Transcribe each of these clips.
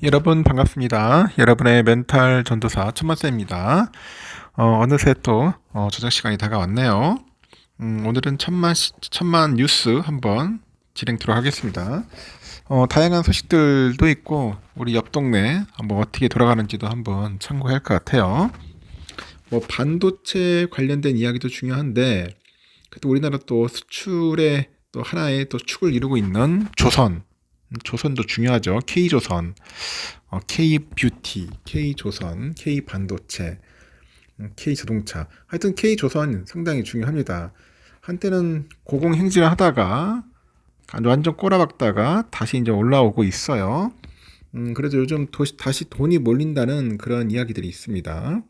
여러분 반갑습니다. 여러분의 멘탈 전도사 천만쌤입니다. 어느새 또 저녁 시간이 다가왔네요. 오늘은 천만 뉴스 한번 진행토록 하겠습니다. 다양한 소식들도 있고 우리 옆 동네 한번 어떻게 돌아가는지도 한번 참고할 것 같아요. 반도체 관련된 이야기도 중요한데 그래도 우리나라 또 수출의 또 하나의 또 축을 이루고 있는 조선도 중요하죠. K조선, K뷰티, K조선, K반도체, K자동차. 하여튼 K조선 상당히 중요합니다. 한때는 고공행진을 하다가 완전 꼬라박다가 다시 이제 올라오고 있어요. 그래도 요즘 다시 돈이 몰린다는 그런 이야기들이 있습니다.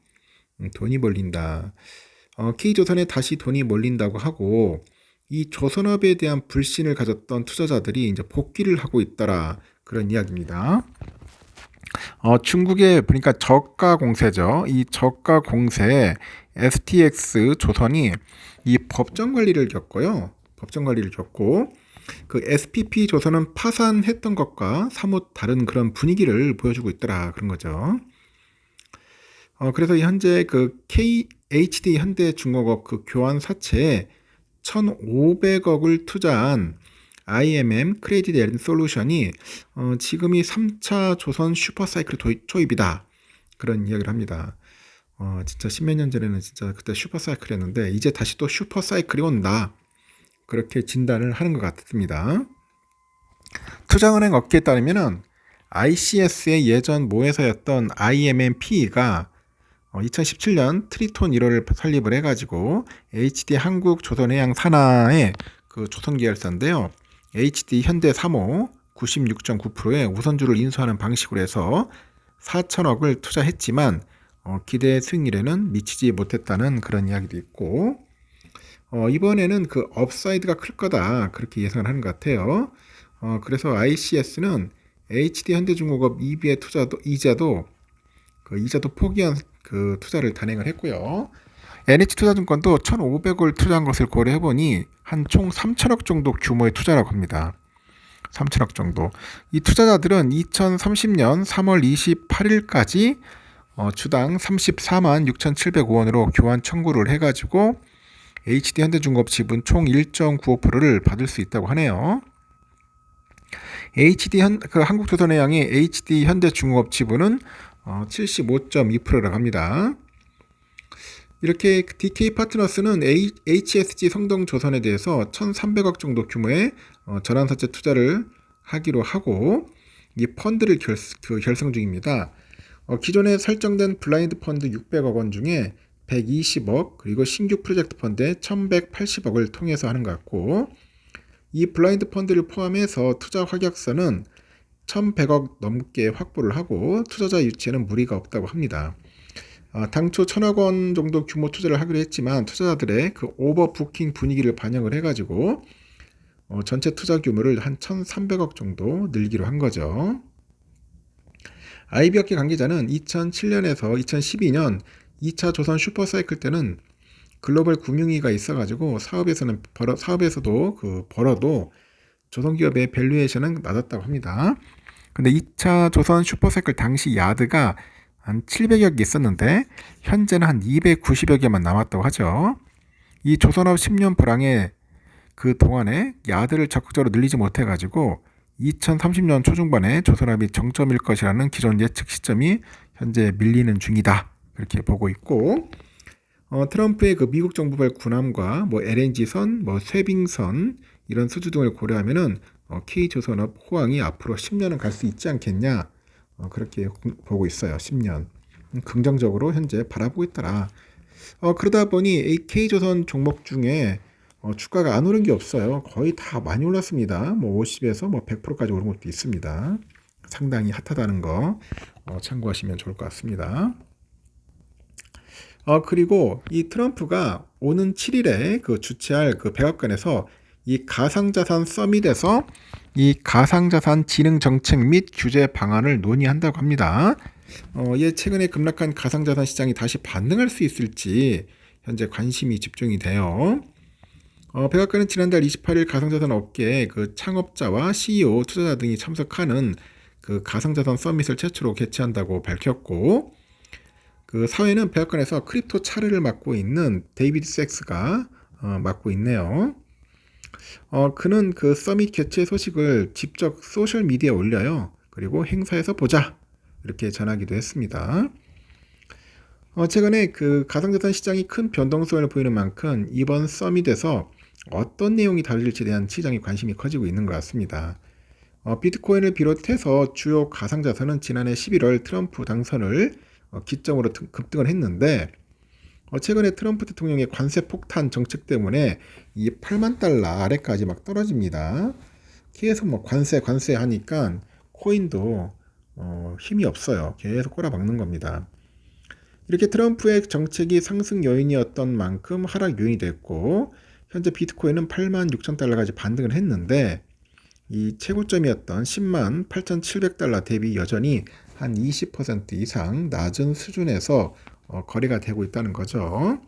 돈이 몰린다. K조선에 다시 돈이 몰린다고 하고 이 조선업에 대한 불신을 가졌던 투자자들이 이제 복귀를 하고 있더라 그런 이야기입니다. 중국의 그러니까 저가 공세죠. 이 저가 공세에 STX 조선이 이 법정 관리를 겪어요. 법정 관리를 겪고 그 SPP 조선은 파산했던 것과 사뭇 다른 그런 분위기를 보여주고 있더라 그런 거죠. 그래서 현재 그 KHD 현대중공업 그 교환 사채에 1,500억을 투자한 IMM 크레딧 앤 솔루션이 지금이 3차 조선 슈퍼사이클 초입이다. 그런 이야기를 합니다. 진짜 십몇 년 전에는 진짜 그때 슈퍼사이클이었는데 이제 다시 또 슈퍼사이클이 온다. 그렇게 진단을 하는 것 같습니다. 투자은행 업계에 따르면은 ICS의 예전 모회사였던 IMMP가 2017년 트리톤 1호를 설립을 해가지고 HD 한국 조선해양 산하의 그 조선 계열사인데요. HD 현대 3호 96.9%의 우선주를 인수하는 방식으로 해서 4천억을 투자했지만 기대 수익률에는 미치지 못했다는 그런 이야기도 있고 이번에는 그 업사이드가 클 거다 그렇게 예상을 하는 것 같아요. 그래서 ICS는 HD 현대중공업 EB의 이자도 포기한 그 투자를 단행을 했고요. NH투자증권도 1,500을 투자한 것을 고려해보니 한 총 3천억 정도 규모의 투자라고 합니다. 3천억 정도. 이 투자자들은 2030년 3월 28일까지 주당 34만 6,705원으로 교환 청구를 해가지고 HD 현대중공업 지분 총 1.95%를 받을 수 있다고 하네요. 한국조선해양의 HD 현대중공업 지분은 75.2%라고 합니다. 이렇게 DK 파트너스는 HSG 성동조선에 대해서 1,300억 정도 규모의 전환사채 투자를 하기로 하고 이 펀드를 결성 중입니다. 기존에 설정된 블라인드 펀드 600억 원 중에 120억 그리고 신규 프로젝트 펀드에 1,180억을 통해서 하는 것 같고 이 블라인드 펀드를 포함해서 투자 확약선은 1,100억 넘게 확보를 하고 투자자 유치에는 무리가 없다고 합니다. 당초 1,000억 원 정도 규모 투자를 하기로 했지만 투자자들의 그 오버부킹 분위기를 반영을 해가지고 전체 투자 규모를 한 1,300억 정도 늘기로 한 거죠. IB업계 관계자는 2007년에서 2012년 2차 조선 슈퍼사이클 때는 글로벌 금융위기가 있어가지고 사업에서도 벌어도 조선기업의 밸류에이션은 낮았다고 합니다. 근데 2차 조선 슈퍼사이클 당시 야드가 한 700여 개 있었는데 현재는 한 290여 개만 남았다고 하죠. 이 조선업 10년 불황에 그 동안에 야드를 적극적으로 늘리지 못해가지고 2030년 초중반에 조선업이 정점일 것이라는 기존 예측 시점이 현재 밀리는 중이다. 그렇게 보고 있고 트럼프의 그 미국 정부발 군함과 LNG선, 쇄빙선 이런 수주 등을 고려하면은 K조선업 호황이 앞으로 10년은 갈 수 있지 않겠냐 그렇게 보고 있어요. 10년 긍정적으로 현재 바라보고 있더라. 그러다 보니 K조선 종목 중에 주가가 안 오른 게 없어요. 거의 다 많이 올랐습니다. 50에서 100%까지 오른 것도 있습니다. 상당히 핫하다는 거 참고하시면 좋을 것 같습니다. 그리고 이 트럼프가 오는 7일에 그 주최할 그 백악관에서 이 가상자산 서밋에서 이 가상자산 진흥 정책 및 규제 방안을 논의한다고 합니다. 최근에 급락한 가상자산 시장이 다시 반등할 수 있을지 현재 관심이 집중이 돼요. 백악관은 지난달 28일 가상자산 업계 그 창업자와 CEO, 투자자 등이 참석하는 그 가상자산 서밋을 최초로 개최한다고 밝혔고, 그 사회는 백악관에서 크립토 차례를 맡고 있는 데이비드 섹스가 맡고 있네요. 그는 그 서밋 개최 소식을 직접 소셜 미디어에 올려요. 그리고 행사에서 보자 이렇게 전하기도 했습니다. 최근에 그 가상자산 시장이 큰 변동성을 보이는 만큼 이번 서밋에서 어떤 내용이 다뤄질지에 대한 시장의 관심이 커지고 있는 것 같습니다. 비트코인을 비롯해서 주요 가상자산은 지난해 11월 트럼프 당선을 기점으로 급등을 했는데, 최근에 트럼프 대통령의 관세 폭탄 정책 때문에 이 8만 달러 아래까지 막 떨어집니다. 계속 뭐 관세 하니까 코인도 힘이 없어요. 계속 꼬라박는 겁니다. 이렇게 트럼프의 정책이 상승 요인이었던 만큼 하락 요인이 됐고, 현재 비트코인은 8만 6천 달러까지 반등을 했는데, 이 최고점이었던 10만 8,700달러 대비 여전히 한 20% 이상 낮은 수준에서 거래가 되고 있다는 거죠.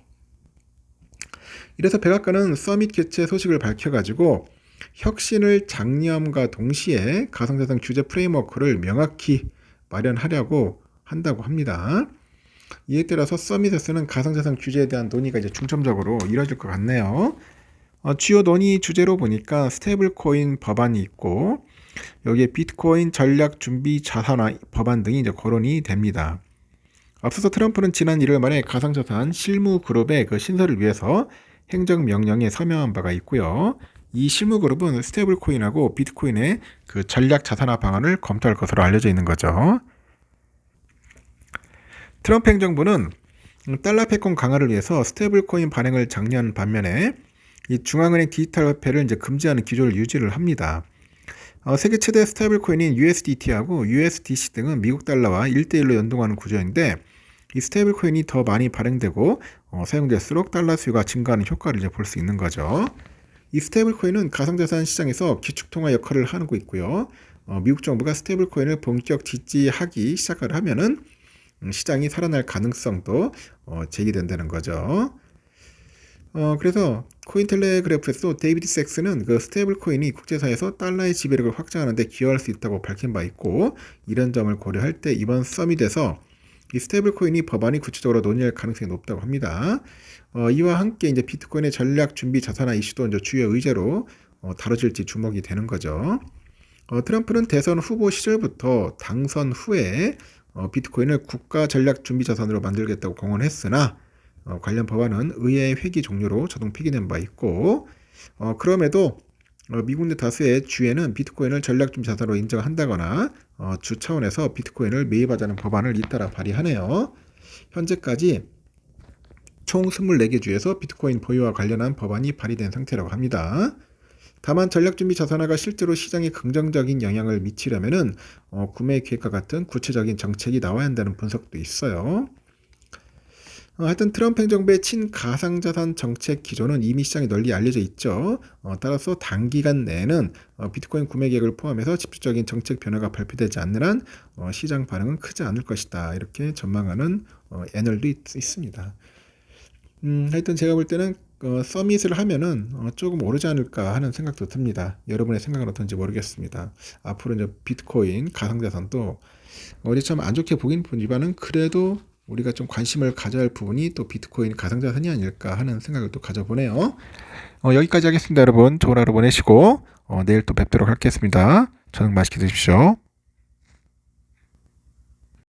이래서 백악관은 서밋 개최 소식을 밝혀가지고 혁신을 장려함과 동시에 가상자산 규제 프레임워크를 명확히 마련하려고 한다고 합니다. 이에 따라서 서밋에서는 가상자산 규제에 대한 논의가 이제 중점적으로 이뤄질 것 같네요. 주요 논의 주제로 보니까 스테이블 코인 법안이 있고, 여기에 비트코인 전략 준비 자산화 법안 등이 이제 거론이 됩니다. 앞서서 트럼프는 지난 1월 말에 가상자산 실무 그룹의 그 신설을 위해서 행정명령에 서명한 바가 있고요. 이 실무 그룹은 스테이블 코인하고 비트코인의 그 전략 자산화 방안을 검토할 것으로 알려져 있는 거죠. 트럼프 행정부는 달러 패권 강화를 위해서 스테이블 코인 발행을 장려하는 반면에 이 중앙은행 디지털 화폐를 이제 금지하는 기조를 유지를 합니다. 세계 최대 스테이블 코인인 USDT하고 USDC 등은 미국 달러와 1대1로 연동하는 구조인데, 이 스테이블 코인이 더 많이 발행되고 사용될수록 달러 수요가 증가하는 효과를 이제 볼 수 있는 거죠. 이 스테이블 코인은 가상자산 시장에서 기축통화 역할을 하고 있고요. 미국 정부가 스테이블 코인을 본격 지지하기 시작을 하면은 시장이 살아날 가능성도 제기된다는 거죠. 그래서 코인텔레그래프에서 데이비드 섹스는 그 스테이블 코인이 국제사회에서 달러의 지배력을 확장하는 데 기여할 수 있다고 밝힌 바 있고, 이런 점을 고려할 때 이번 서밋에서 이 스테이블 코인이 법안이 구체적으로 논의할 가능성이 높다고 합니다. 이와 함께 이제 비트코인의 전략 준비 자산화 이슈도 이제 주요 의제로 다뤄질지 주목이 되는 거죠. 트럼프는 대선 후보 시절부터 당선 후에 비트코인을 국가 전략 준비 자산으로 만들겠다고 공언했으나, 관련 법안은 의회의 회기 종료로 자동 폐기된 바 있고, 그럼에도 미국 내 다수의 주에는 비트코인을 전략 준비 자산으로 인정한다거나 주 차원에서 비트코인을 매입하자는 법안을 잇따라 발의하네요. 현재까지 총 24개 주에서 비트코인 보유와 관련한 법안이 발의된 상태라고 합니다. 다만 전략 준비 자산화가 실제로 시장에 긍정적인 영향을 미치려면은 구매 계획과 같은 구체적인 정책이 나와야 한다는 분석도 있어요. 하여튼 트럼프 행정부의 친가상자산 정책 기조는 이미 시장에 널리 알려져 있죠. 따라서 단기간 내에는 비트코인 구매 계획을 포함해서 집중적인 정책 변화가 발표되지 않는 한 시장 반응은 크지 않을 것이다, 이렇게 전망하는 애널도 있습니다. 하여튼 제가 볼 때는 서밋을 하면은 조금 오르지 않을까 하는 생각도 듭니다. 여러분의 생각은 어떤지 모르겠습니다. 앞으로 이제 비트코인 가상자산도 어디 참 안 좋게 보긴 보지만은 그래도 우리가 좀 관심을 가져야 할 부분이 또 비트코인 가상자산이 아닐까 하는 생각을 또 가져보네요. 여기까지 하겠습니다. 여러분 좋은 하루 보내시고 내일 또 뵙도록 하겠습니다. 저녁 맛있게 드십시오.